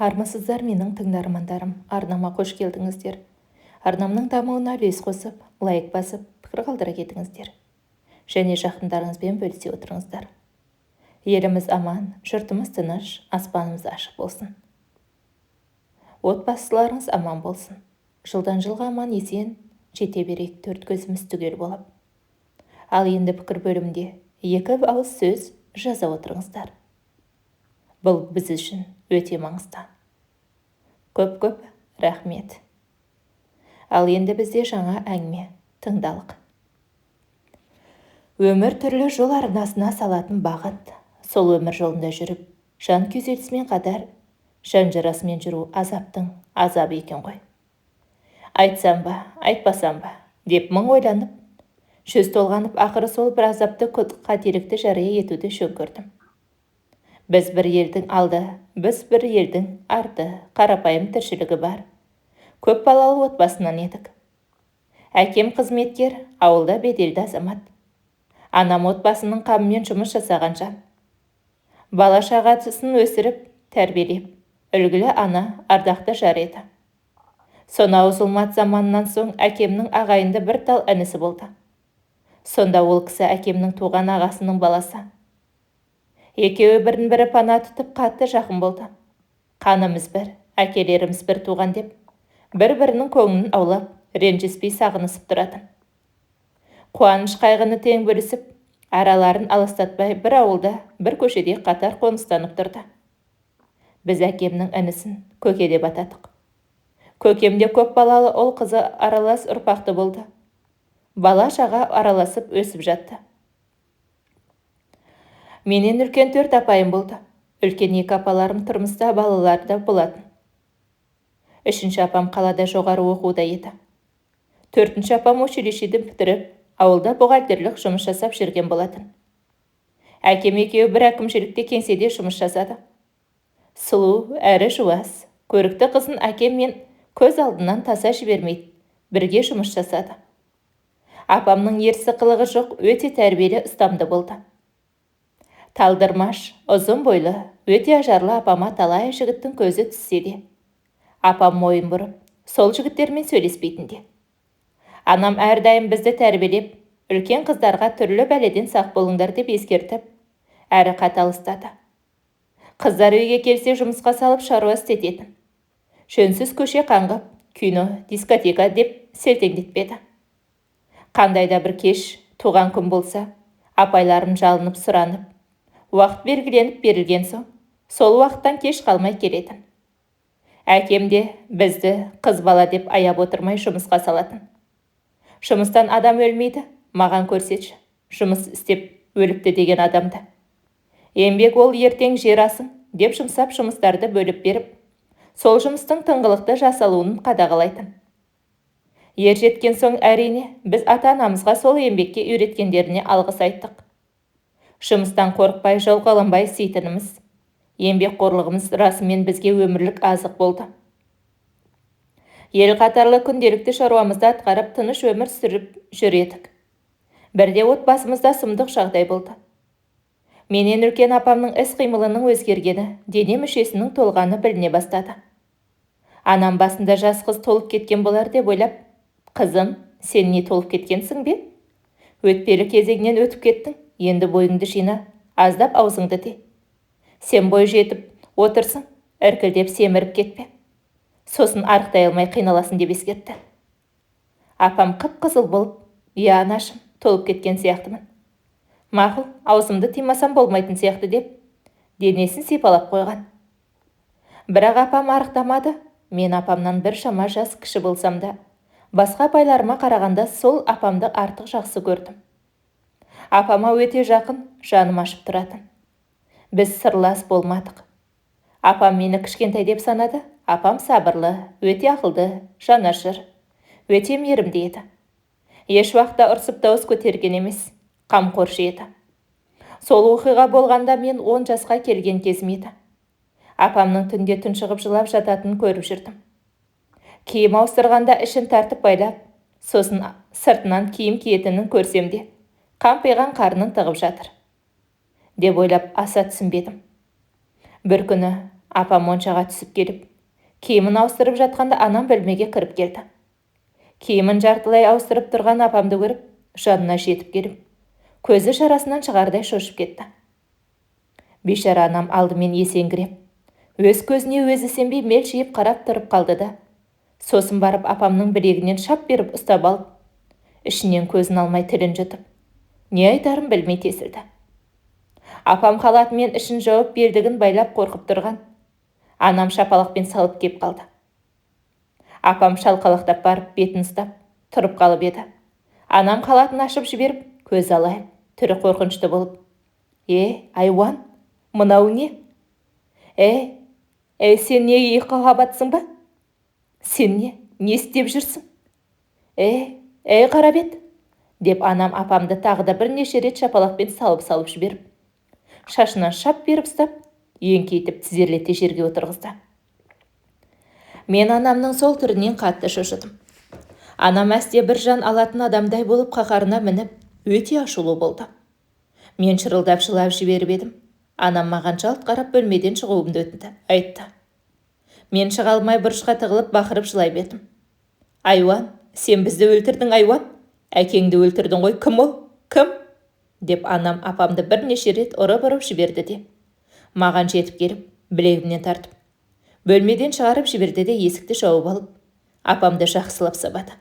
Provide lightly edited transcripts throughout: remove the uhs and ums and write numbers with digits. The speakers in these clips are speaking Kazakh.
Армысыздар менің тыңдармандарым, арнама қош келдіңіздер. Арнамның дамуына үлес қосып, лайк басып, пікір қалдыра кетіңіздер. Және жақындарыңызбен бөлісе отырыңыздар. Еліміз аман, жұртымыз тыныш, аспанымыз ашық болсын. Отбасыларыңыз аман болсын. Жылдан жылға аман есен, жете берейік төрт көзіміз түгел болып. Ал енді пікір бөлімде екі ауыз сөз жаза отырыңыздар. Бұл біз үшін өте маңызды. Көп рахмет. Ал енді бізде жаңа әңгіме тыңдалық. Өмір түрлі жол арнасына салатын бағыт. Сол өмір жолында жүріп, жан күйзелісімен қатар, жан жарасымен жүру азаптың азабы екен ғой. Айтсам ба, айтпасам ба, деп мың ойланып, жүз толғанып, ақыры сол бір азапты қателікті жария етуді жөн көрдім. Біз бір елдің алды, біз бір елдің арты, қарапайым тіршілігі бар. Көп балалы отбасынан едік. Әкем қызметкер, ауылда беделді азамат. Анам отбасының қамымен жұмыс жасаған жан. Бала шағасын өсіріп, тәрбиелеп, үлгілі ана, ардақты жар еді. Сонау зұлмат заманынан соң әкемнің ағайынды бір тал інісі болды. Сонда ол кісі әкемнің туған ағасының баласы. Екеуі бірін-бірі пана тұтып қатты жақын болды. Қанымыз бір, әкелеріміз бір туған деп, бір-бірінің көңілін аулап, ренжіспей сағынысып тұратын. Қуаныш қайғыны тең бөлісіп, араларын алыстатпай бір ауылда, бір көшеде қатар қоныстанып тұрды. Біз әкемнің інісін Көке деп атадық. Көкемде көп балалы ол қызы аралас ұрпақты болды. Бала шаға араласып өсіп жатты. Менен үлкен 4 апайым болды. Үлкен 2 апаларым тұрмыста, балаларда болатын. 3-ші апам қалада жоғары оқуда еді. 4-ші апам училищені бітіріп, ауылда бухгалтерлік жұмыс жасап жүрген болатын. Әкем екеуі бір әкімшілікте кеңседе жұмыс жасады. Сұлу, әрі жуас, көрікті қызын әкем мен көз алдынан таса жібермейді, бірге жұмыс жасады. Апамның ерсі қылығы жоқ, өте тәрбиелі, ұстамды болды. Талдырмаш, ұзын бойлы, өте ажарлы апама талай жігіттің көзі түссе де, апам мойын бұрып, сол жігіттермен сөйлеспейтін де. Анам әрдайым бізді тәрбиелеп, үлкен қыздарға түрлі бәледен сақ болыңдар деп ескертіп, әрі қатал ұстады. Қыздар үйге келсе жұмысқа салып шаруа істететін. Жөнсіз көше қаңғып, кино, дискотека деп селтеңдетпеді. Қандайда бір кеш, туған күн болса, апайларым жалынып сұранып, уақыт белгіленіп берілген соң, сол уақыттан кеш қалмай келетін. Әкем де бізді қыз бала деп аяп отырмай жұмысқа салатын. Жұмыстан адам өлмейді, маған көрсетші, жұмыс істеп өліпті деген адамды. Еңбек ол ертең жер асың деп жұмсап жұмыстарды бөліп беріп, сол жұмыстың тыңғылықты жасалуын қадағалайтын. Ер жеткен соң әрине, біз ата-анамызға сол еңбекке үйреткендеріне алғыс айттық. Жұмыстан қорықпай, жауқаланбай істейтініміз, еңбекқорлығымыз расымен бізге өмірлік азық болды. Ел қатарлы күнделікті шаруамызды атқарып, тыныш өмір сүріп жүредік. Бірде отбасымызда сұмдық жағдай болды. Менен үлкен апамның іс-қимылының өзгергені, дене мүшесінің толғаны біліне бастады. Анам басында жас қыз толып кеткен болар деп ойлап, «Қызым, сен не толып кеткенсің бе? Өтпелі кезеңнен өтіп кеттің, енді бойыңды жина, аздап аузыңды де. Сен бой жетіп отырсың, іркілдеп семіріп кетпе. Сосын арықтай алмай қиналасын» деп ескертті. Апам қып-қызыл болып, «Я, анашым, толып кеткен сияқтымын. Мақұл, аузымды тимасам болмайтын сияқты» деп, денесін сипалап қойған. Бірақ апам арықтамады. Мен апамнан бір шама жас кіші болсам да, басқа апайларыма қарағанда сол апамды артық жақсы көрдім. Апама өте жақын, жаным ашып тұратын. Біз сырлас болмадық. Апам мені кішкентай деп санады. Апам сабырлы, өте ақылды, жанашыр, өте мейірімді еді. Еш уақытта ұрсып дауыс көтерген емес, қамқоршы еді. Сол оқиға болғанда мен 10 жасқа келген кезім еді. Апамның түнде тұншығып жылап жататынын көріп жүрдім. Киім ауыстырғанда ішін тартып байлап, сосын сыртынан киім киетінін көрсем де, қампиған қарнын тығып жатыр деп ойлап аса түсінбедім. Бір күні Апам моншаға түсіп келіп, киімін ауыстырып жатқанда анам бөлмеге кіріп келді. Киімін жартылай ауыстырып тұрған апамды көріп, жанына жетіп келіп, көзі шарасынан шығардай шошып кетті. Бейшара анам алдымен есеңгіреп, өз көзіне өзі сенбей мелшиіп қарап тұрып қалды да, сосын барып апамның білегінен шап беріп ұстап алып, ішінен көзін алмай тілін жұтып, не айтарын білмей тесілді. Апам халатымен ішін жауып белдігін байлап қорқып тұрған. Анам шапалақпен салып кеп қалды. Апам шалқалақтап барып бетін ұстап тұрып қалып еді. Анам халатын ашып жіберіп, көз алайып, түрі қорқынышты болып, айуан, мынау не? Сен не ұйқыға батсың ба? Сен не істеп жүрсің? Қарабет, деп анам апамды тағы да бірнеше рет шапалақпен салып жіберіп, шашынан шап беріп ұстап, еңкейтіп тізерлете жерге отырғызды. Мен анамның сол түрінен қатты шошыдым. Анам әсте бір жан алатын адамдай болып қақарына мініп, өте ашулы болды. Мен шырылдап жылап жіберіп едім. Анам маған жалт қарап бөлмеден шығуымды өтінді, айтты. Мен шыға алмай бұрышқа тығылып бақырып жылай бердім. Айуан, сен бізді өлтірдің, айуан. Әкеңді өлтірдің ғой, кім ол? Кім? Деп анам апамды бірнеше рет ұрып жіберді де, маған жетіп келіп, білегімнен тартып, бөлмеден шығарып жіберді де есікті жауып алып, апамды жақсылап сабады.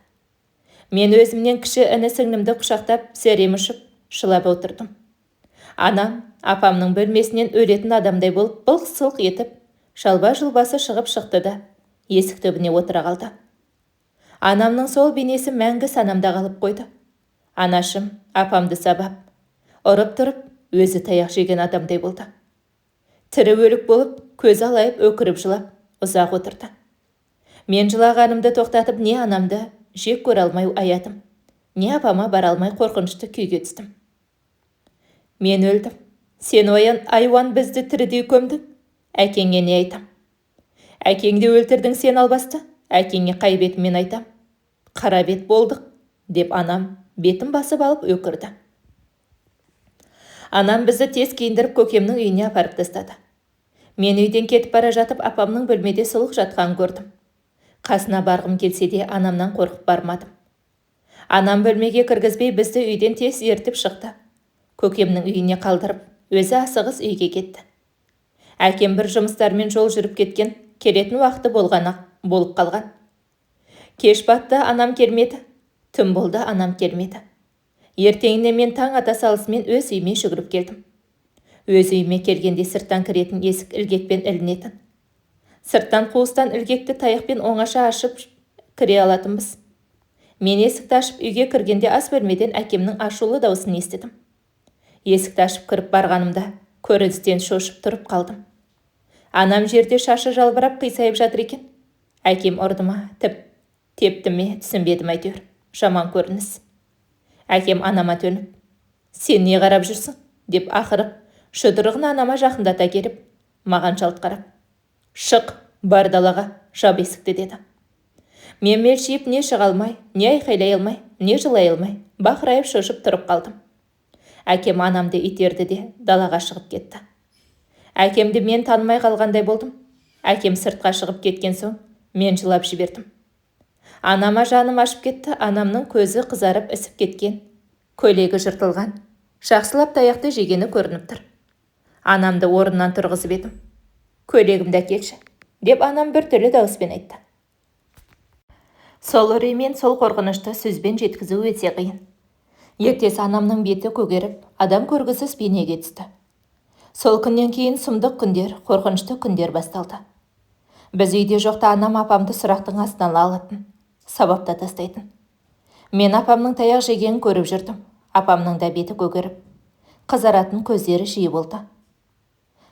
Мен өзімнен кіші іні сіңлімді құшақтап, зәрем ұшып, жылап отырдым. Анам апамның бөлмесінен өлетін адамдай болып былқ-сылқ етіп, жалба-жұлбасы шығып шықты да, есік түбіне отыра қалды. Анамның сол бейнесі мәңгі санамда қалып қойды. Анашым апамды сабап, ұрып тұрып, өзі таяқ жеген адамдай болды. Тірі өлік болып, көз алайып, өкіріп жылап, ұзақ отырды. Мен жылағанымды тоқтатып, не анамды жек көре алмай аядым, не апама бара алмай қорқынышты күйге түстім. Мен өлдім. Сен айуан бізді тірідей көмдің. Әкеңе не айтам? Әкеңді өлтірдің сен албасты. Әкеңе қай бетіммен айтам? Қара бет болдық, деп анам бетін басып алып өкірді. Анам бізді тез киіндіріп көкемнің үйіне апарып тастады. Мен үйден кетіп бара жатып, апамның бөлмеде сұлық жатқанын көрдім. Қасына барғым келсе де, анамнан қорқып бармадым. Анам бөлмеге кіргізбей бізді үйден тез ертіп шықты. Көкемнің үйіне қалдырып, өзі асығыс үйге кетті. Әкем бір жұмыстармен жол жүріп кеткен, келетін уақыты болып қалған. Кеш батты, анам келмеді. Түн болды, анам келмеді. Ертеңіне мен таң ата салысымен өз үйіме жүгіріп келдім. Өз үйіме келгенде сырттан кіретін есік ілгекпен ілінетін. Сырттан қуыстан ілгекті таяқпен оңаша ашып кіре алатынбыз. Мен есікті ашып үйге кіргенде ас бөлмеден әкемнің ашулы даусын естідім. Есікті ашып кіріп барғанымда көріністен шошып тұрып қалдым. Анам жерде шашы жалбырап қисайып жатыр екен. Әкем ұрды ма, тепті ме, түсінбедім әйтеуір. Жаман көрініс. Әкем анама төніп, сен не қарап жүрсің? Деп ақырып, жұдырығын анама жақындата келіп, маған жалт қарап, шық, бар далаға, жап есікті деді. Мен мелшиіп не шыға алмай, не айқайлай алмай, не жылай алмай, бақырайып шошып тұрып қалдым. Әкем анамды итерді де далаға шығып кетті. Әкемді мен танымай қалғандай болдым. Әкем сыртқа шығып кеткен соң, мен жылап жібердім. Анама жаным ашып кетті, анамның көзі қызарып ісіп кеткен, көйлегі жыртылған, жақсылап таяқты жегені көрініп тұр. Анамды орнынан тұрғызып едім. Көйлегімді әкелші, деп анам бір түрлі дауыспен айтты. Сол үрей мен сол қорқынышты сөзбен жеткізу өте қиын. Ертесі анамның беті көгеріп, адам көргісіз бейнеге түсті. Сол күннен кейін сұмдық күндер, қорқынышты күндер басталды. Біз үйде жоқта анам апамды сұрақтың астына алатын, сабапта тастайтын. Мен апамның таяқ жегенін көріп жүрдім. Апамның да беті көгеріп, қызаратын көздері жиі болды.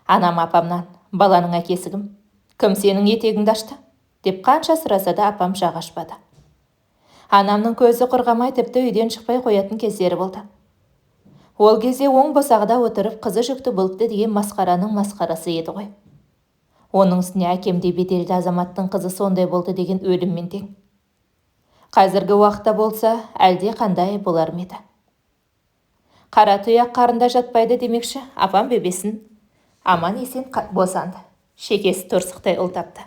Анам апамнан, баланың әкесі кім? Кім сенің етегіңді ашты? Деп қанша сұраса да апам жақ ашпады. Анамның көзі құрғамай тіпті үйден шықпай қоятын кездері болды. Ол кезде оң босағада отырып қызы жүкті болыпты деген масқараның масқарасы еді ғой. Оның үстіне әкемде беделді азаматтың қызы сондай болды деген өліммен тең. Қазіргі уақытта болса, әлде қандай болар ма еді? Қара тұяқ қарында жатпайды демекші, апам бебесін аман есен босанды. Шекесі торсықтай ұлтапты.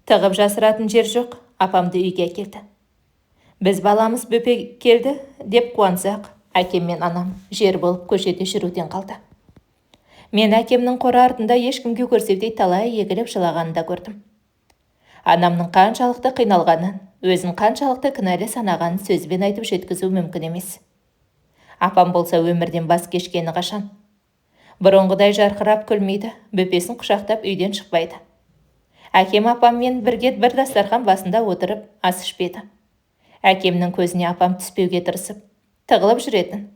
Тығып жасыратын жер жоқ, апамды үйге әкелді. Біз баламыз бөпе келді деп қуансақ, әкем мен анам жер болып көшеде жүруден қалды. Мен әкемнің қора артында ешкімге көрсетпей талай егіліп жылағанын да көрдім. Анамның қаншалықты қиналғанын, өзін қаншалықты кінәлі санағанын сөзбен айтып жеткізу мүмкін емес. Апам болса өмірден бас кешкені қашан. Бұрынғыдай жарқырап күлмейді, бөпесін құшақтап үйден шықпайды. Әкем апаммен бірге бір дастархан басында отырып ас ішпеді. Әкемнің көзіне апам түспеуге тырысып, тығылып жүретін.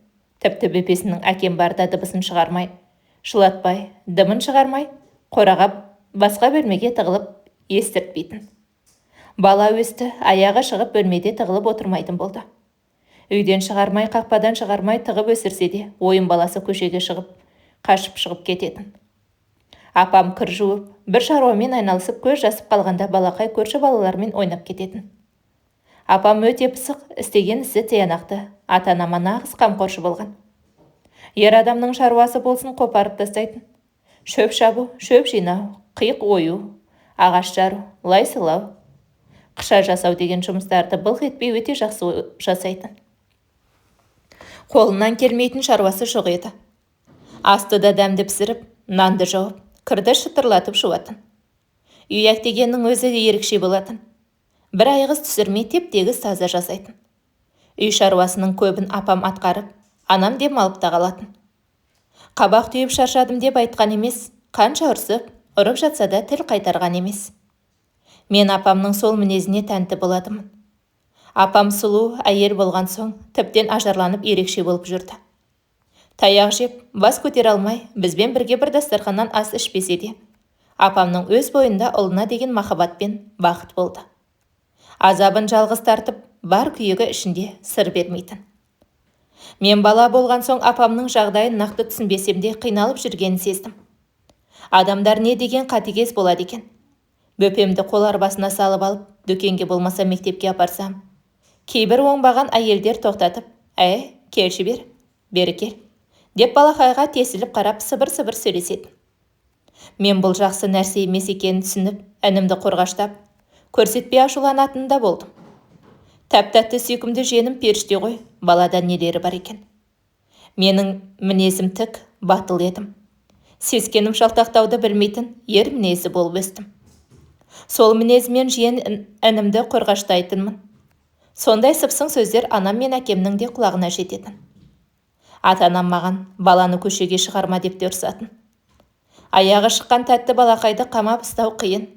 Тіпті бөпесінің әкем барда дыбысын шығармай, шылатпай, дымын шығармай, қораға басқа бөлмеге тығылып естіртпейтін. Бала өсті, аяғы шығып бөлмеде тығылып отырмайтын болды. Үйден шығармай, қақпадан шығармай тығып өсірсе де, ойын баласы көшеге шығып, қашып шығып кететін. Апам кір жуып, бір шаруамен айналысып, көз жасып қалғанда балақай көрші балалармен ойнап кететін. Апам өте пысық, істеген ісі тиянақты, ата-анама нағыз қамқоршы болған. Ер адамның шаруасы болсын қопарып тастайтын. Шөп шабу, шөп жинау, қиық ою, ағаш жару, лай сылау, қыша жасау деген жұмыстарды былқ етпей өте жақсы жасайтын. Қолынан келмейтін шаруасы жоқ еді. Асты да дәмді пісіріп, нанды жауып, кірді шытырлатып жуатын. Үй әктегеннің өзі ерекше болатын. Бір айғыз түсірмей теп-тегіс таза жасайтын. Үй шаруасының көбін апам атқарып, анам дем алып та қалатын. Қабақ түйіп шаршадым деп айтқан емес, қанша ұрсып, ұрып жатса да тіл қайтарған емес. Мен апамның сол мінезіне тәнті боладымын. Апам сұлу әйел болған соң, тіптен ажарланып ерекше болып жүрді. Таяқ жеп, бас көтере алмай, бізбен бірге бір дастарханнан ас ішпесе де, апамның өз бойында ұлына деген махаббатпен бақыт болды. Азабын жалғыз тартып, бар күйігі ішінде сыр бермейтін. Мен бала болған соң апамның жағдайын нақты түсінбесем де қиналып жүргенін сездім. Адамдар не деген қатыгез болады екен. Бөпемді қол арбасына салып алып, дүкенге болмаса мектепке апарсам, кейбір оңбаған әйелдер тоқтатып, келші бері кел, деп балақайға тесіліп қарап сыбыр-сыбыр сөйлесетін. Мен бұл жақсы нәрсе емес екенін түсініп, інімді қорғаштап, көрсетпей ашуланатын да болдым. Тәп-тәтті сүйкімді женім періште ғой, баладан нелері бар екен. Менің мінезім тік, батыл едім. Сескенім шалтақтауды білмейтін ер мінезі болып өстім. Сол мінезімен жиен інімді қорғаштайтынмын. Сондай сыпсың сөздер анам мен әкемнің де құлағына жететін. Ата-анам маған баланы көшеге шығарма деп те ұрсатын. Аяғы шыққан тәтті балақайды қамап ұстау қиын.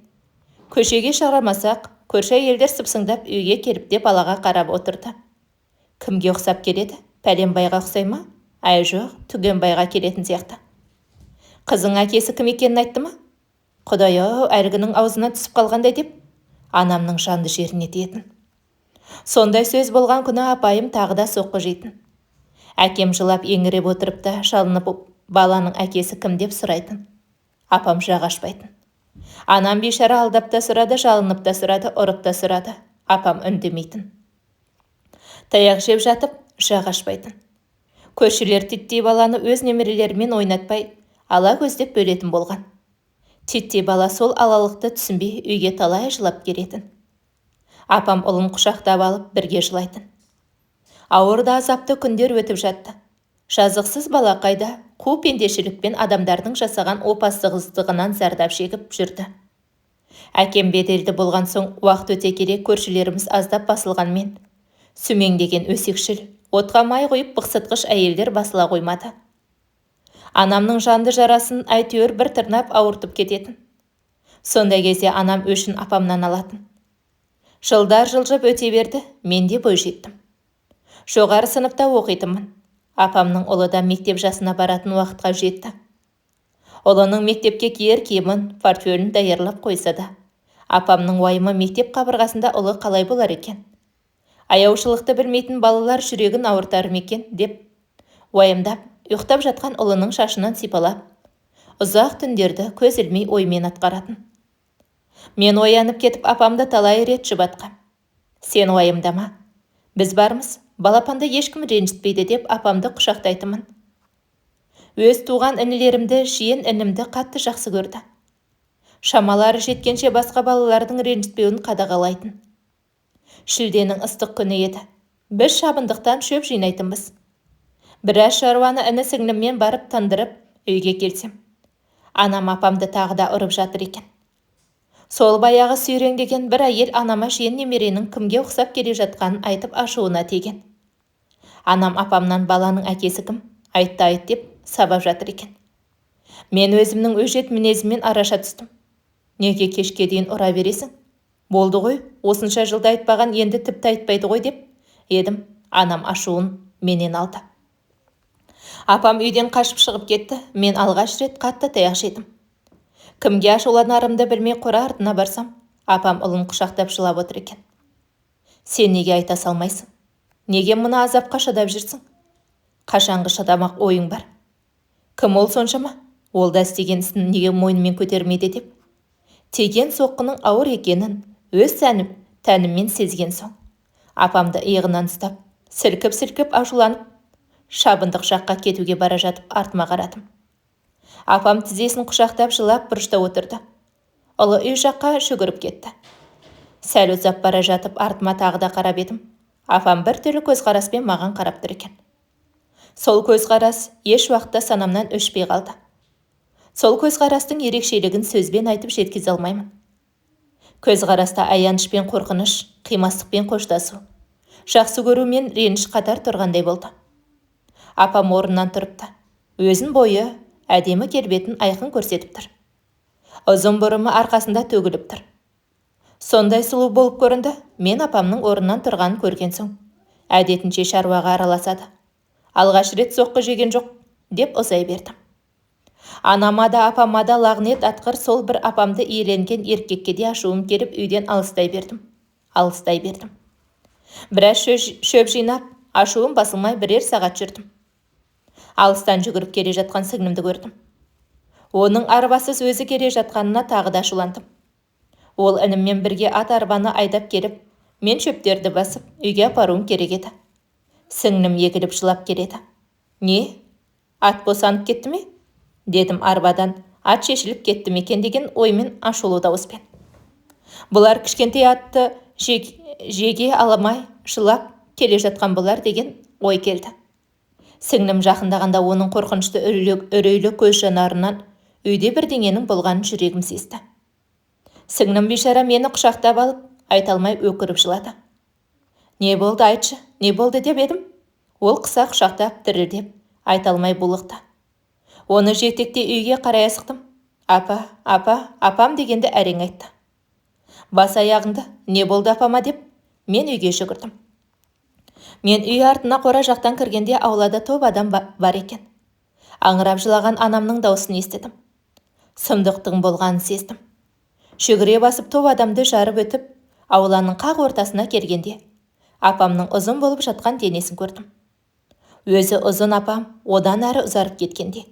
Көшеге шығармасақ, көрші әйелдер сыпсыңдап үйге келіп те балаға қарап отырды. Кімге ұқсап келеді? Пәленбайға ұқсай ма? Жоқ, Түгенбайға келетін сияқты. Қызың әкесі кім екенін айтты ма? Құдай-ау, әлгінің аузына түсіп қалғандай деп, анамның жанды жеріне тиетін. Сондай сөз болған күні апайым тағы да соққы жейтін. Әкем жылап еңіреп отырып та шалынып баланың әкесі кім деп сұрайтын. Апам жақ ашпайтын. Анам бейшара алдап та сұрады, жалынып та сұрады, ұрып та сұрады. Апам үндемейтін. Таяқ жеп жатып, жақ ашпайтын. Көршілер титтей баланы өз немерелерімен ойнатпай, ала көздеп бөлетін болған. Титтей бала сол алалықты түсінбей үйге талай жылап келетін. Апам ұлын құшақтап алып бірге жылайтын. Ауырда азапты күндер өтіп жатты. Жазықсыз балақайда қу пендешілікпен адамдардың жасаған опасыздығынан зардап шегіп жүрді. Әкем беделді болған соң уақыт өте келе көршілеріміз аздап басылғанмен, сүмеңдеген өсекшіл, отқа май қойып бықсытқыш әйелдер басыла қоймады. Анамның жанды жарасын әйтеуір бір тырнап ауыртып кететін. Сондай кезде анам өшін апамнан алатын. Жылдар жылжып өте берді, мен де бой жеттім. Жоғары сыныпта оқитынмын. Апамның ұлы да мектеп жасына баратын уақытқа жетті. Ұлының мектепке киер киімін, портфелін даярлап қойса да, апамның уайымы мектеп қабырғасында ұлы қалай болар екен. Аяушылықты білмейтін балалар жүрегін ауыртар ма екен деп уайымдап, ұйықтап жатқан ұлының шашынан сипалап, ұзақ түндерді көз ілмей оймен атқаратын. Мен оянып кетіп апамды талай рет жұбатқам. Сен уайымдама, біз бармыз, балапанды ешкім ренжітпейді деп апамды құшақтайтымын. Өз туған інілерімді, жиен інімді қатты жақсы көрді. Шамалары жеткенше басқа балалардың ренжітпеуін қадағалайтын. Шілденің ыстық күні еді. Біз шабындықтан шөп жинайтынбыз. Біраз шаруаны іні сіңліммен барып тындырып, үйге келсем. Анам апамды тағы да ұрып жатыр екен. Сол баяғы сүйреңдеген бір әйел анама шейін немеренің кімге ұқсап келе жатқанын айтып ашуына тиген. Анам апамнан баланың әкесі кім? Айт деп сабап жатыр екен. Мен өзімнің өжет мінезіммен араша түстім. Неге кешке дейін ұра бересің? Болды ғой, осынша жылда айтпаған енді тіпті айтпайды ғой деп едім. Анам ашуын менен алды. Апам үйден қашып шығып кетті. Мен алғаш рет қатты таяқ жедім. Кімге ашуланарымды білмей қора артына барсам, апам ұлын құшақтап жылап отыр екен. Сен неге айта салмайсың? Неге мұны азапқа шыдап жүрсің? Қашанғы шыдамақ ойың бар? Кім ол соншама? Ол да істеген ісін неге мойнымен көтермейді деп. Теген соққының ауыр екенін өз тәніммен сезген соң. Апамды иығынан ұстап, сілкіп ашуланып, шабындық жаққа кетуге бара жатып артыма қарадым. Апам тізесін құшақтап жылап бұрышта отырды. Ұлы үй жаққа жүгіріп кетті. Сәл ұзап бара жатып артыма тағы да қарап едім. Апам бір түрлі көзқараспен маған қарап тұр екен. Сол көзқарас еш уақытта санамнан өшпей қалды. Сол көзқарастың ерекшелігін сөзбен айтып жеткізе алмаймын. Көзқараста аяныш пен қорқыныш, қимастықпен қоштасу, жақсы көру мен реніш қатар тұрғандай болды. Апам орнынан тұрыпты. Өзін бойы, әдемі келбетін айқын көрсетіп тұр. Ұзын бұрымы арқасында төгіліп тұр. Сондай сұлу болып көрінді. Мен апамның орнынан тұрғанын көрген соң, әдетінше шаруаға араласады. Алғаш рет соққы жеген жоқ деп ұзай бердім. Анама да апама да лағнет атқыр сол бір апамды иеленген еркекке де ашуым келіп үйден алыстай бердім. Біраз шөп жинап, ашуым басылмай бірер сағат жүрдім. Алыстан жүгіріп келе жатқан сіңлімді көрдім. Оның арбасыз өзі келе жатқанына тағы да ашуландым. Ол ініммен бірге ат арбаны айдап келіп, мен шөптерді басып, үйге апаруым керек еді. Сіңлім егіліп жылап келеді. Не? Ат босанып кетті ме? Дедім арбадан. Ат шешіліп кетті мекен деген оймен ашулы дауыспен. Бұлар кішкентай атты жеге аламай жылап келе жатқан бұлар деген ой келді. Сіңлім жақындағанда оның қорқынышты үрейлі көз жанарынан үйде бірдеңенің болғанын жүрегім сезді. Сіңлім бейшара мені құшақтап алып, айта алмай өкіріп жылады. Не болды, айтшы, не болды деп едім. Ол қыса құшақтап, дірілдеп, айта алмай булықты. Оны жетекте үйге қарай асықтым. Апам дегенді әрең айтты. Бас аяғыңды, не болды апама деп, мен үйге жүгірдім. Мен үй артына қора жақтан кіргенде аулада топ адам бар екен. Аңырап жылаған анамның дауысын естідім. Сұмдықтың болғанын сездім. Жүгіре басып топ адамды жарып өтіп, ауланың қақ ортасына келгенде, апамның ұзын болып жатқан денесін көрдім. Өзі ұзын апам одан әрі ұзарып кеткенде.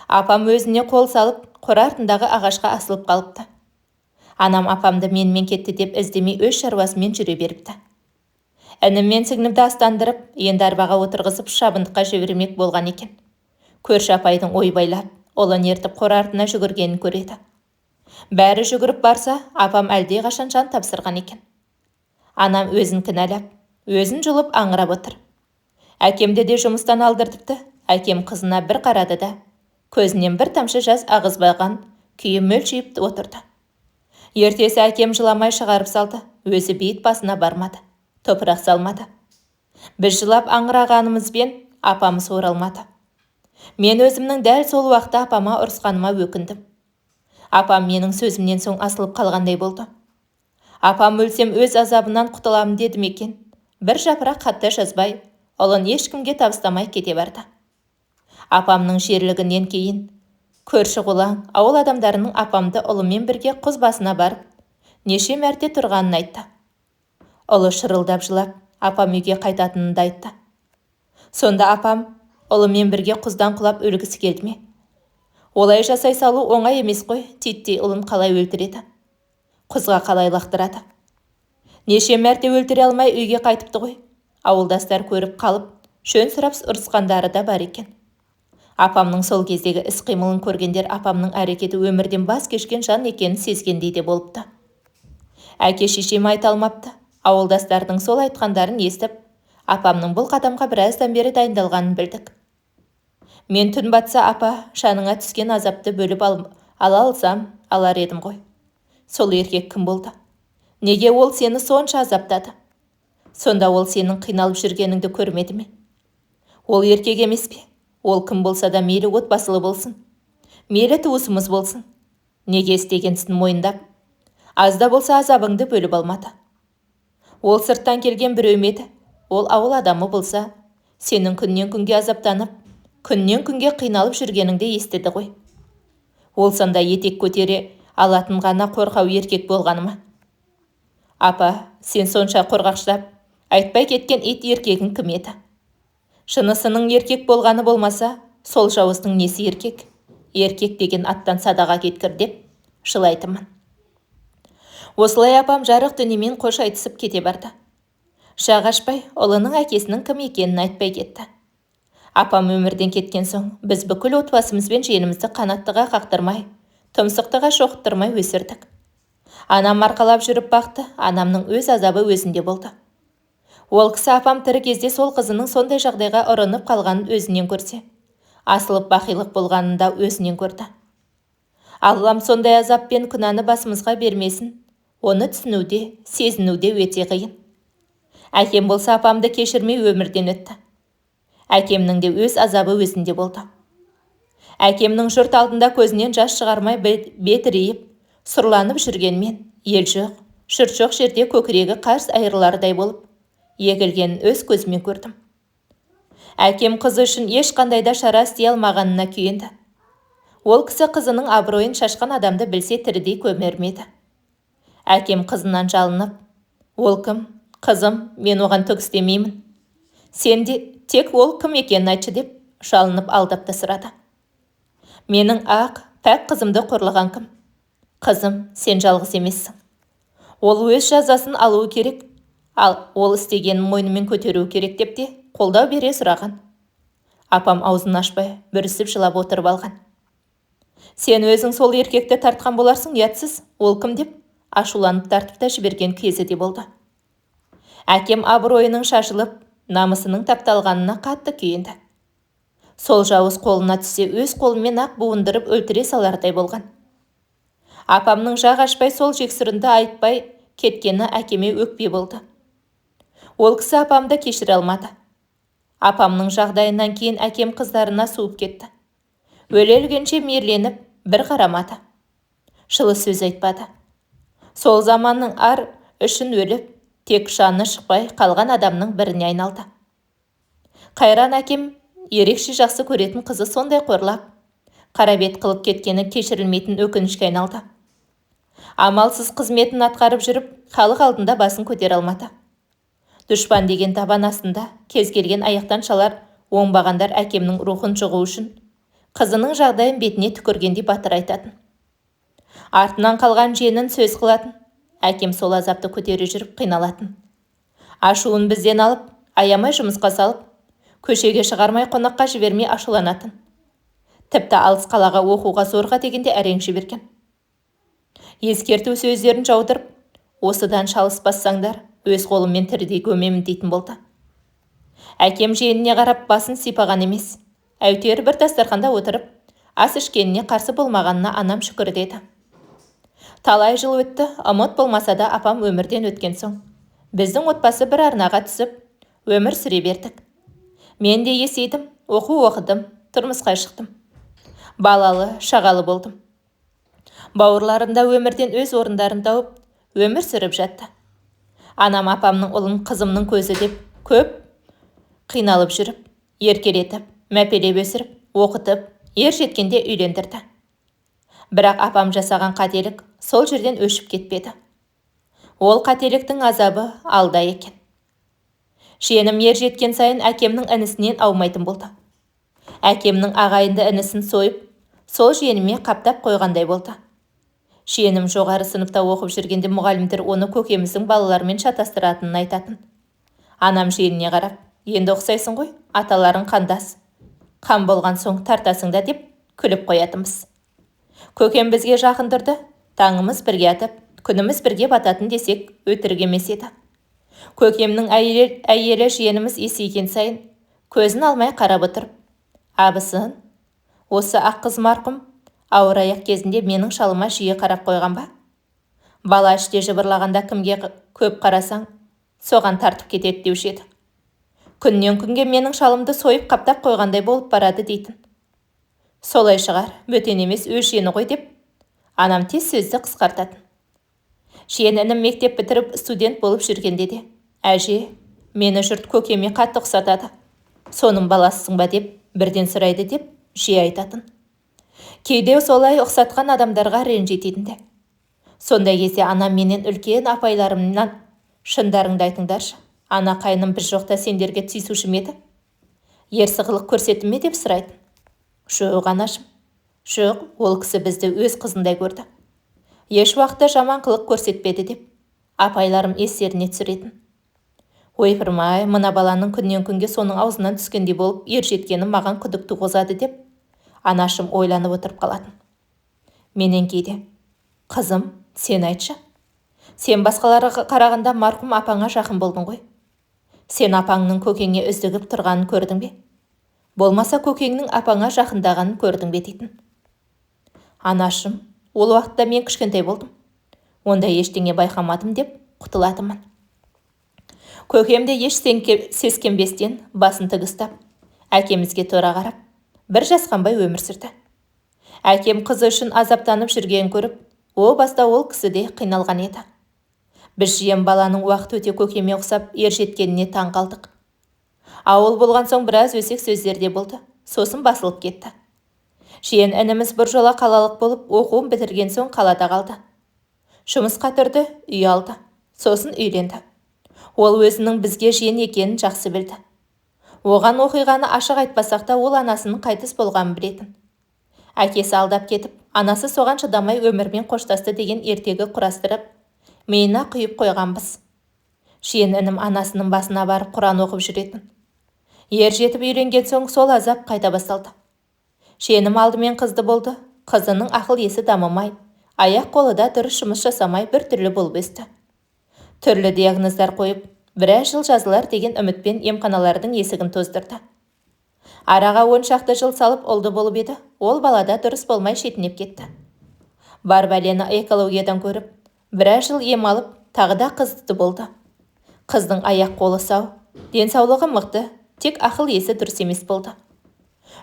Апам өзіне қол салып, қора артындағы ағашқа асылып қалыпты. Анам апамды менімен кетті деп іздемей өз шаруасымен жүре беріпті. Інім мен сіңлімді астандырып, енді арбаға отырғызып шабындыққа жібермек болған екен. Көрші апайдың ойбайлап, ұлын ертіп қора артына жүгіргенін көреді. Бәрі жүгіріп барса, апам әлде қашан жан тапсырған екен. Анам өзін кінәлап, өзін жұлып аңырап отыр. Әкемді де жұмыстан алдыртыпты. Әкем қызына бір қарады да, көзінен бір тамшы жас ағызбаған күйі мөлшиіп отырды. Ертесі әкем жыламай шығарып салды. Өзі бейіт басына бармады. Топырақ салмады. Біз жылап аңырағанымызбен апамыз оралмады. Мен өзімнің дәл сол уақытта апама ұрысқаныма өкіндім. Апам менің сөзімнен соң асылып қалғандай болды. Апам өлсем өз азабынан құтыламын дедім екен. Бір жапырақ хатты жазбай, ұлын ешкімге табыстамай кете барды. Апамның жерлігінен кейін көрші қолаң ауыл адамдарының апамды ұлымен бірге құз басына барып, неше мәрте тұрғанын айтты. Ұлы шырылдап жылап, апам үйге қайтатынын айтты. Сонда апам ұлымен бірге құздан құлап өлгісі келді ме? Олай жасай салу оңай емес қой, титтей ұлын қалай өлтіреді? Құзға қалай лақтырады? Неше мәрте өлтіре алмай үйге қайтыпты ғой. Ауылдастар көріп қалып, шөн сұрап ұрысқандары да бар екен. Апамның сол кездегі іс-қимылын көргендер апамның әрекеті өмірден бас кешкен жан екенін сезгендей де болыпты. Әке-шешем айта алмапты. Ауылдастардың сол айтқандарын естіп, апамның бұл қадамға біраздан бері дайындалғанын білдік. Мен түн батса апа, шаныңа түскен азапты бөліп ала алсам, алар едім ғой. Сол еркек кім болды? Неге ол сені сонша азаптады? Сонда ол сенің қиналып жүргеніңді көрмеді ме? Ол еркек емес пе? Ол кім болса да мейлі отбасылы болсын. Мейлі туысымыз болсын. Неге істегенсін мойындап, азда болса азабыңды бөліп алмады? Ол сырттан келген біреу ме еді? Ол ауыл адамы болса, сенің күннен күнге азаптанып, күннен күнге қиналып жүргеніңді естіді ғой. Ол сонда етек көтере алатын ғана қорқау еркек болғаны ма? Апа, сен сонша қорғақшылап, айтпай кеткен ит еркегің кім еді? Шынысының еркек болғаны болмаса, сол жауыздың несі еркек? Еркек деген аттан садаға кеткір деп жылайтынмын. Осылай апам жарық дүниемен қош айтысып кете барды. Жақ ашпай, ұлының әкесінің кім екенін айтпай кетті. Апам өмірден кеткен соң, біз бүкіл отбасымызбен жиенімізді қанаттыға қақтырмай, тұмсықтыға шоқыттырмай өсірдік. Анам арқалап жүріп бақты, анамның өз азабы өзінде болды. Ол кісі апам тірі кезде сол қызының сондай жағдайға ұрынып қалғанын өзінен көрсе, асылып бақилық болғанын да өзінен көрді. Аллам сондай азап пен күнәні басымызға бермесін, оны түсінуде, сезінуде өте қиын. Әкем болса апамды кешірмей өмірден өтті. Әкемнің де өз азабы өзінде болды. Әкемнің жұрт алдында көзінен жас шығармай бетірейіп, сұрланып жүргенмен, ел жоқ, жұрт жоқ жерде көкірегі қарс айырылардай болып, егілгенін өз көзімен көрдім. Әкем қызы үшін ешқандай да шара істей алмағанына күйінді. Ол кісі қызының абыройын шашқан адамды білсе тірідей көмермеді. Әкем қызынан жалынып, ол кім? Қызым, мен оған түк істемеймін. Сен де тек ол кім екенін айтшы деп жалынып алдап сұрады. Менің ақ, пәк қызымды қорлаған кім? Қызым, сен жалғыз емессің. Ол өз жазасын алуы керек, ал ол істегенін мойнымен көтеруі керек деп те қолдау бере сұраған. Апам аузын ашпай, бүрісіп жылап отырып алған. Сен өзің сол еркекті тартқан боларсың, ұятсыз, ол кім деп ашуланып тартып та жіберген кезі де болды. Әкем абыройының шашылып, намысының тапталғанына қатты күйінді. Сол жауыз қолына түссе өз қолымен ақ буындырып өлтіре салардай болған. Апамның жақ ашпай сол жексұрынды айтпай кеткені әкеме өкпе болды. Ол кісі апамды кешіре алмады. Апамның жағдайынан кейін әкем қыздарына суып кетті. Өле-өлгенше мейірленіп, бір қарамады. Жылы сөз айтпады. Сол заманның ар үшін өліп, тек жаны шықпай қалған адамның біріне айналды. Қайран әкем ерекше жақсы көретін қызы сондай қорлап, қарабет қылып кеткені кешірілмейтін өкінішке айналды. Амалсыз қызметін атқарып жүріп, халық алдында басын көтере алмады. Дұшпан деген табан астында кез келген аяқтан шалар оңбағандар әкемнің рухын жұғу үшін қызының жағдайын бетіне түкіргендей батыр айтатын. Артынан қалған жиенін сөз қылатын. Әкем сол азапты көтере жүріп қиналатын. Ашуын бізден алып, аямай жұмысқа салып, көшеге шығармай қонаққа жібермей ашуланатын. Тіпті алыс қалаға оқуға зорға дегенде әрең жіберген. Ескерту сөздерін жаудырып, осыдан шалыспассаңдар, өз қолыммен тірідей көмемін дейтін болды. Әкем жиеніне қарап басын сипаған емес. Әйтеуір бір дастарханда отырып, ас ішкеніне қарсы болмағанына анам шүкір деді. Талай жыл өтті, ұмыт болмаса да апам өмірден өткен соң, біздің отбасы бір арнаға түсіп, өмір сүре бердік. Мен де есейдім, оқу оқыдым, тұрмысқа шықтым. Балалы, шағалы болдым. Бауырларым да өмірден өз орындарын тауып, өмір сүріп жатты. Анам апамның ұлын қызымның көзі деп көп қиналып жүріп, еркелетіп, мәпелеп өсіріп, оқытып, ер жеткенде үйлендірді. Бірақ апам жасаған қателік сол жерден өшіп кетпеді. Ол қателіктің азабы алда екен. Жиенім ер жеткен сайын әкемнің інісінен аумайтын болды. Әкемнің ағайынды інісін сойып, сол жиеніме қаптап қойғандай болды. Жиенім жоғары сыныпта оқып жүргенде мұғалімдер оны көкеміздің балаларымен шатастыратынын айтатын. Анам жиеніне қарап, енді ұқсайсың ғой, аталарың қандас. қан болған соң тартасың да деп күліп қоятынбыз. Көкем бізге жақындырды, таңымыз бірге атып, күніміз бірге бататын десек өтірік емес еді. Көкемнің әйелі жиеніміз есейген сайын көзін алмай қарап отырып, абысын, осы ақ қыз марқұм ауыр аяқ кезінде менің шалыма жиі қарап қойған ба? Бала іште жыбырлағанда кімге көп қарасаң, соған тартып кетеді деуші еді. Күннен күнге менің шалымды сойып қаптап қойғандай болып барады дейтін. Солай шығар, бөтен емес өз жиені ғой деп, анам тез сөзді қысқартатын. Жиен інім мектеп бітіріп студент болып жүргенде де, әже, мені жұрт көкеме қатты ұқсатады. Соның баласысың ба деп бірден сұрайды деп жиі айтатын. Кейде солай ұқсатқан адамдарға ренжитетінді. Сондай кезде анам менен үлкен апайларымнан, шындарыңды айтыңдаршы, ана қайным біз жоқта сендерге тиісуші ме еді? Ерсі қылық көрсетті ме деп сұрайтын. Жоқ, анашым. Жоқ, ол кісі бізді өз қызындай көрді. Еш уақытта жаман қылық көрсетпеді деп апайларым естеріне түсіретін. Ойпырмай, мына баланың күннен күнге соның аузынан түскендей болып ержеткені маған күдікті қозады деп анашым ойланып отырып қалатын. Менен кейде, қызым, сен айтшы. Сен басқаларға қарағанда марқұм апаңа жақын болдың ғой. Сен апаңның көкеңе үздігіп тұрғанын көрдің бе? Болмаса көкеңнің апаңа жақындағанын көрдің бе дейтін. Анашым, ол уақытта мен кішкентай болдым. Онда ештеңе байқамадым деп құтылатымын. Көкемде еш сескенбестен басын тігістап, әкемізге тура қарап, бір жасқанбай өмір сүрді. Әкем қызы үшін азаптанып жүрген көріп, о баста ол кісі де қиналған еді. Біз жиен баланың уақыт өте көкеме ұқсап ержеткеніне таң қалдық. Ауыл болған соң біраз өсек сөздерде болды, сосын басылып кетті. Жиен ініміз бір жола қалалық болып, оқуын бітірген соң қалада қалды. Жұмысқа тұрды, үй алды, сосын үйленді. Ол өзінің бізге жиен екенін жақсы білді. Оған оқиғаны ашық айтпасақ та, ол анасының қайтыс болғанын білетін. Әкесі алдап кетіп, анасы соған шыдамай өмірмен қоштасты деген ертегі құрастырып, миына құйып қойғанбыз. Жиен інім анасының басына барып Құран оқып жүретін. Ер жетіп үйленген соң сол азап қайта басталды. Жиенім алдымен қызды болды, қызының ақыл есі дамымай, аяқ қолы да дұрыс жұмыс жасамай бір түрлі болып өсті. Түрлі диагноздар қойып, біраз жыл жазылар деген үмітпен емханалардың есігін тоздырды. Араға 10 шақты жыл салып ұлды болып еді, ол балада дұрыс болмай шетінеп кетті. Бар бәлені экологиядан көріп, біраз жыл ем алып, тағы да қызды болды. Қыздың аяқ қолы сау, денсаулығы мықты, тек ақыл есі дұрыс емес болды.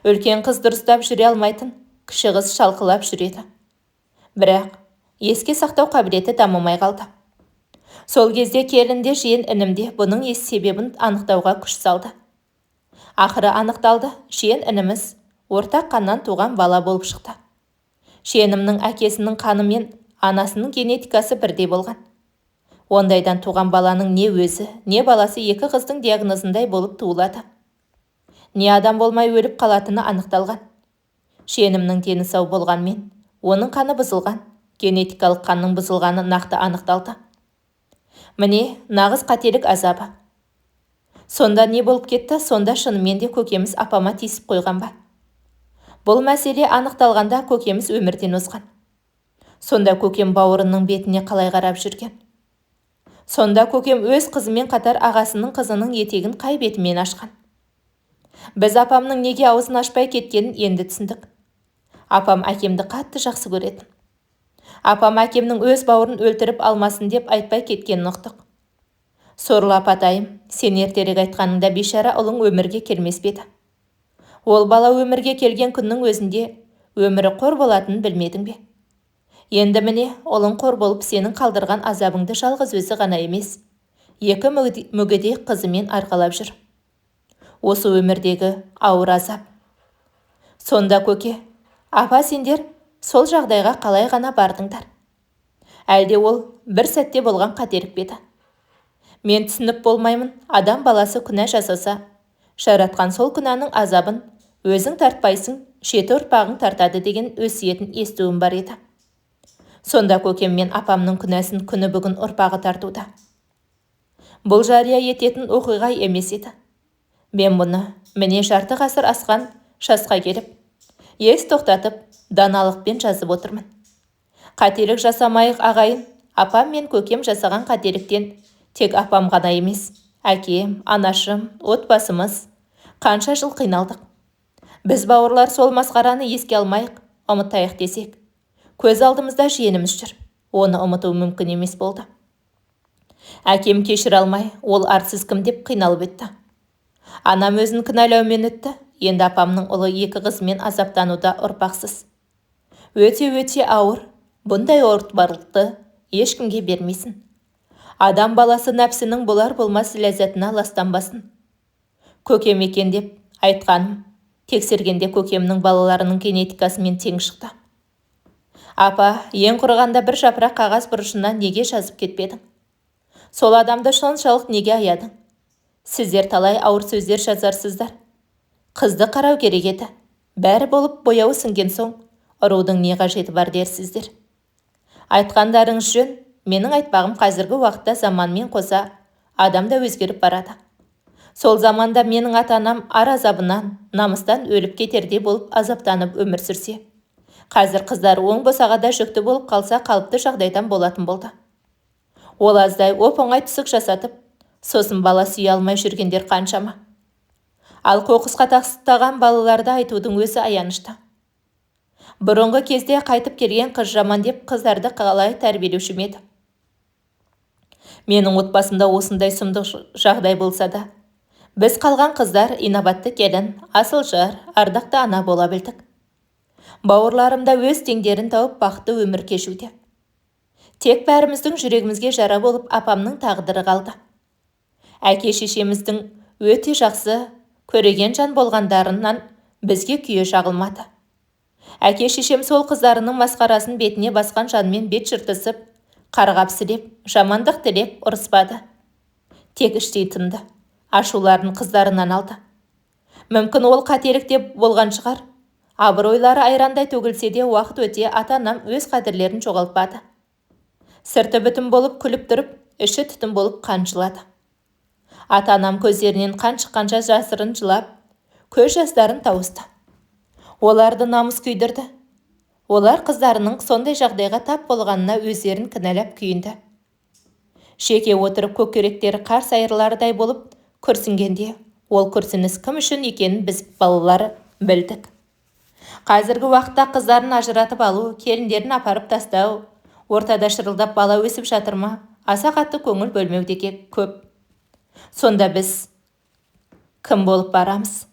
Үлкен қыз дұрыстап жүре алмайтын, кіші қыз шалқылап жүреді. Бірақ еске сақтау қабілеті дамымай қалды. Сол кезде келінде жиен інімде бұның себебін анықтауға күш салды. Ақыры анықталды, жиен ініміз ортақ қаннан туған бала болып шықты. Жиенімнің әкесінің қаны мен анасының генетикасы бірдей болған. Ондайдан туған баланың не өзі, не баласы екі қыздың диагнозындай болып туылады. Не адам болмай өліп қалатыны анықталған. Жиенімнің дені сау болғанмен, оның қаны бұзылған, генетикалық қанның бұзылғаны нақты анықталды. Міне, нағыз қателік азабы. Сонда не болып кетті, сонда шынымен де көкеміз апама тиісіп қойған ба? Бұл мәселе анықталғанда көкеміз өмірден озған. Сонда көкем бауырының бетіне қалай қарап жүрген? Сонда көкем өз қызымен қатар ағасының қызының етегін қай бетімен ашқан? Біз апамның неге аузын ашпай кеткенін енді түсіндік. Апам әкемді қатты жақсы көретін. Апам әкемнің өз бауырын өлтіріп алмасын деп айтпай кеткенін ұқтық. Сорлы апатайым, сен ертерек айтқаныңда бейшара ұлың өмірге келмес бе еді. Ол бала өмірге келген күннің өзінде өмірі қор болатынын білмедің бе? Енді міне, ұлың қор болып сенің қалдырған азабыңды жалғыз өзі ғана емес, екі мүгедей қызымен арқалап жүр. Осы өмірдегі ауыр азап. Сонда көке, апа сендер сол жағдайға қалай ғана бардыңдар? Әлде ол бір сәтте болған қателік бе еді? Мен түсініп болмаймын, адам баласы күнә жасаса, жаратқан сол күнәнің азабын өзің тартпайсың, жеті ұрпағың тартады деген өсиетін естуім бар еді. Сонда көкем мен апамның күнәсін күні бүгін ұрпағы тартуда. Бұл жария ететін оқиға емес еді. Мен бұны, міне жарты ғасыр асқан жасқа келіп, ес тоқтатып, даналықпен жазып отырмын. Қателік жасамайық ағайын, апам мен көкем жасаған қателіктен тек апам ғана емес, әкем, анашым, отбасымыз қанша жыл қиналдық. Біз бауырлар сол масқараны еске алмайық, ұмытайық десек, көз алдымызда жиеніміз жүр, оны ұмыту мүмкін емес болды. Әкем кешіре алмай, ол арсыз кім деп қиналып өтті. Анам өзін кінәлаумен өтті, енді апамның ұлы 2 қызымен азаптануда ұрпақсыз. Өте ауыр, бұндай ауыртпалықты ешкімге бермесін. Адам баласы нәпсінің болар-болмас ләззатына ластанбасын. Көкем екен деп айтқаным, тексергенде көкемнің балаларының генетикасымен тең шықты. Апа, ең құрығанда бір жапырақ қағаз бұрышына неге жазып кетпедің? Сол адамды соншалық неге аядың? Сіздер талай ауыр сөздер жазарсыздар. Қызды қарау керек еді. Бәрі болып бояуы сіңген соң, ұрудың не қажеті бар дерсіздер. Айтқандарыңыз жөн, менің айтпағым қазіргі уақытта заманмен қоса адам да өзгеріп барады. Сол заманда менің ата-анам ар азабынан, намыстан өліп кетердей болып азаптанып өмір сүрсе, қазір қыздар оң босағада жүкті болып қалса қалыпты жағдайдан болатын болды. Ол аздай оп-оңай түсік жасатып, сосын бала сүйе алмай жүргендер қаншама. Ал қоқысқа тастаған балаларды айтудың өзі аянышты. Бұрынғы кезде қайтып келген қыз жаман деп қыздарды қалай тәрбиелеуші ме еді? Менің отбасымда осындай сұмдық жағдай болса да, біз қалған қыздар инабатты келін, асыл жар, ардақты ана бола білдік. Бауырларымда өз теңдерін тауып бақытты өмір кешуде. Тек бәріміздің жүрегімізге жара болып апамның тағдыры қалды. Әке-шешеміздің өте жақсы, көреген жан болғандарынан бізге күйе жағылмады. Әке-шешем сол қыздарының масқарасын бетіне басқан жанмен бет жыртысып, қарғап-сілеп, жамандық тілеп ұрыспады. Тек іштей тынды, ашуларын қыздарынан алды. Мүмкін ол қателік деп болған шығар. Абыройлары айрандай төгілсе де уақыт өте ата-анам өз қадірлерін жоғалтпады. Сырты бүтін болып күліп тұрып, іші түтін болып қан жылады. Ата-анам көздерінен қан шыққанша жасырын жылап, көз жастарын тауысты. Оларды намыс күйдірді. Олар қыздарының сондай жағдайға тап болғанына өздерін кінәлап күйінді. Шеке отырып көкіректері қарс айырлардай болып күрсінгенде, ол күрсініс кім үшін екенін біз балалары білдік. Қазіргі уақытта қыздарын ажыратып алу, келіндерін апарып тастау, ортада шырылдап бала өсіп жатыр ма, аса қатты көңіл бөлмеудеге көп. Сонда біз кім болып барамыз?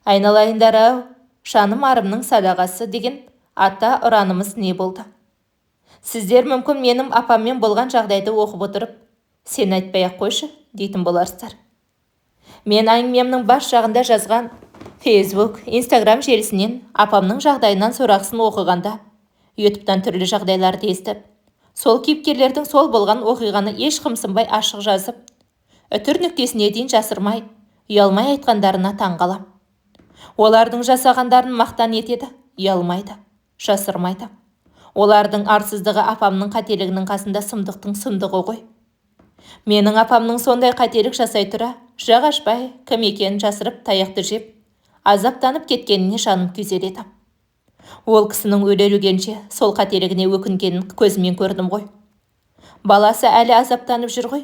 Айналайындар-ау, шаным арымның садағасы деген ата ұранымыз не болды? Сіздер мүмкін менің апаммен болған жағдайды оқып отырып, сен айтпай-ақ қойшы дейтін боларсыздар. Мен әңгімемнің бас жағында жазған Facebook, Instagram желісінен апамның жағдайынан сорақсын оқығанда, YouTube'дан түрлі жағдайларды естіп, сол кейіпкерлердің сол болған оқиғаны еш қымсынбай ашық жазып, үтір нүктесіне дейін жасырмай, ұялмай айтқандарына таңғалам. Олардың жасағандарын мақтан етеді, ұялмайды, жасырмайды. Олардың арсыздығы апамның қателігінің қасында сұмдықтың сұмдығы ғой. Менің апамның сондай қателік жасай тұра, жақ ашпай, кім екенін жасырып таяқты жеп, азаптанып кеткеніне жаным күйзеледі. Ол кісінің өле-өлгенше сол қателігіне өкінгенін көзімен көрдім ғой. Баласы әлі азаптанып жүр ғой.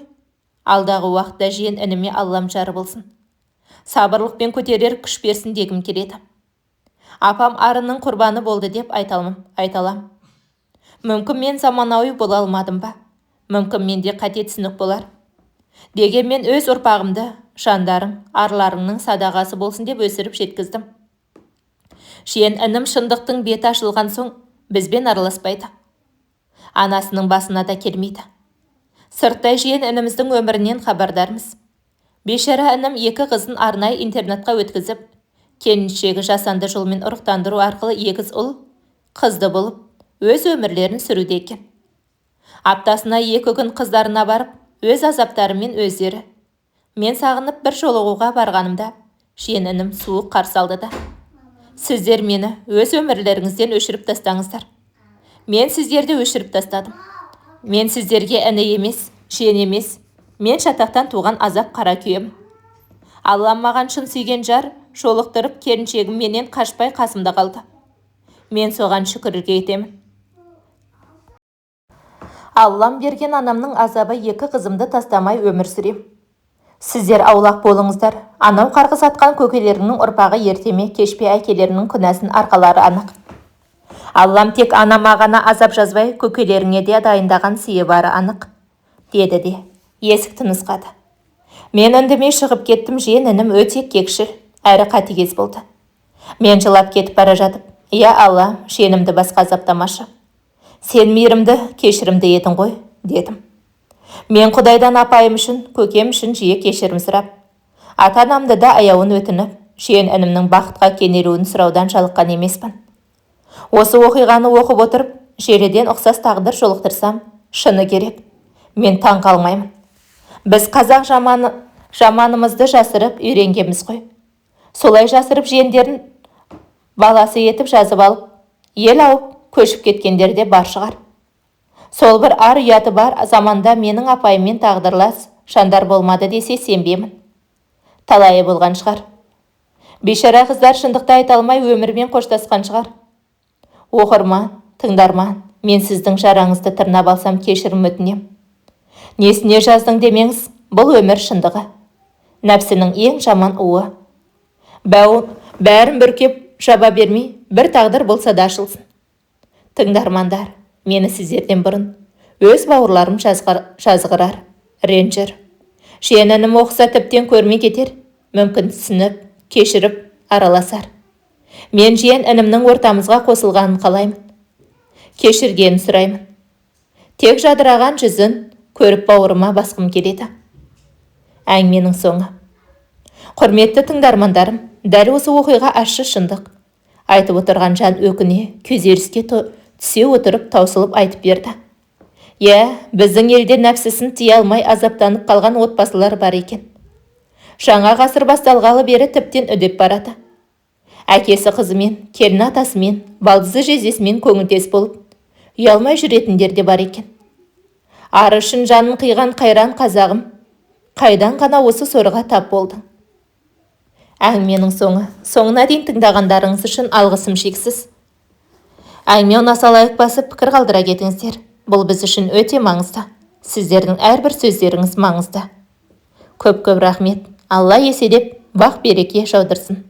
Алдағы уақытта жиен ініме Аллам жары болсын. Сабырлықпен көтерер күш берсін дегім келеді. Апам арының құрбаны болды деп айталам. Мүмкін мен заманауи бола алмадым ба? Мүмкін менде қате түсінік болар. Дегенмен өз ұрпағымды, жандарың, арларыңның садағасы болсын деп өсіріп жеткіздім. Жиен інім шындықтың беті ашылған соң бізбен араласпайды. Анасының басына да келмейді. Сырттай жиен ініміздің өмірінен хабардармыз. Бейшара інім 2 қызын арнайы интернатқа өткізіп, келіншегі жасанды жолмен ұрықтандыру арқылы 2 ұл, қызды болып, өз өмірлерін сүруде екен. Аптасына 2 күн қыздарына барып, өз азаптарымен өздері. Мен сағынып бір жолығуға барғанымда, жиен інім суық қарсы алды да: сіздер мені өз өмірлеріңізден өшіріп тастаңыздар. Мен сіздерді өшіріп тастадым. Мен сіздерге іні емес, жиен емес, мен шатақтан туған азап қара күйем. Аллам маған шын сүйген жар, жолықтырып келіншегім менен қашпай қасымда қалды. Мен соған шүкірлік етемін. Аллам берген анамның азабы екі қызымды тастамай өмір сүрем. Сіздер аулақ болыңыздар. Анау қарғыс атқан көкелерінің ұрпағы ертеме кешпе әкелерінің күнәсін арқалары анық. Аллам тек анама ғана азап жазбай, көкелеріңе де дайындаған сыйы бары анық, деді де есікті нұсқады. Мен үндемей шығып кеттім. Жиен інім өте кекшіл әрі қатыгез болды. Мен жылап кетіп бара жатып, «Я Алла, жиенімді басқа азаптамашы. Сен мейірімді, кешірімді едің ғой», дедім. Мен Құдайдан апайым үшін, көкем үшін жиі кешірім сұрап, ата-анамды да аяуын өтініп, жиен інімнің бақытқа кенелуін сұраудан жалыққан емеспін. Осы оқиғаны оқып отырып, желіден ұқсас тағдыр жолықтырсам, шыны керек, мен таң қалмаймын. Біз қазақ жаманымызды жасырып үйренгенбіз ғой. Солай жасырып жиендерін баласы етіп жазып алып, ел ауып көшіп кеткендер де бар шығар. Сол бір ар ұяты бар заманда менің апайыммен тағдырлас жандар болмады десе сенбеймін. Талайы болған шығар. Бейшара қыздар шындықты айта алмай өмірмен қоштасқан шығар. Оқырман, тыңдарман, мен сіздің жараңызды тырнап алсам кешірім өтінем. Несіне жаздың демеңіз, бұл өмір шындығы. Нәпсінің ең жаман уы. Бәрін бүркеп жаба бермей, бір тағдыр болса да ашылсын. Тыңдармандар, мені сіздерден бұрын өз бауырларым жазғырар, ренжір. Жиенінім оқыса тіптен көрмей кетер, мүмкін түсініп, кешіріп, араласар. Мен жиен інімнің ортамызға қосылғанын қалаймын. Кешіргенін сұраймын. Тек жадыраған жүзін көріп бауырыма басқым келеді. Әңгіменің соңы. Құрметті тыңдармандарым, дәл осы оқиға ащы шындық. Айтып отырған жан өкіне, күйзеліске түсе отырып таусылып айтып берді. Біздің елде нәпсісін тия алмай азаптанып қалған отбасылар бар екен. Жаңа ғасыр басталғалы бері тіптен үдеп барады. Әкесі қызымен, келін атасымен, балдызы жездесімен көңілдес болып, ұялмай жүретіндер де бар екен. Ары үшін жанын қиған қайран қазағым, қайдан ғана осы сорға тап болдың? Әңгіменің соңына дейін тыңдағандарыңыз үшін алғысым шексіз. Әңгіме ұнаса лайк басып пікір қалдыра кетіңіздер. Бұл біз үшін өте маңызды. Сіздердің әрбір сөздеріңіз маңызды. Көп рахмет. Алла еселеп, бақ береке жаудырсын.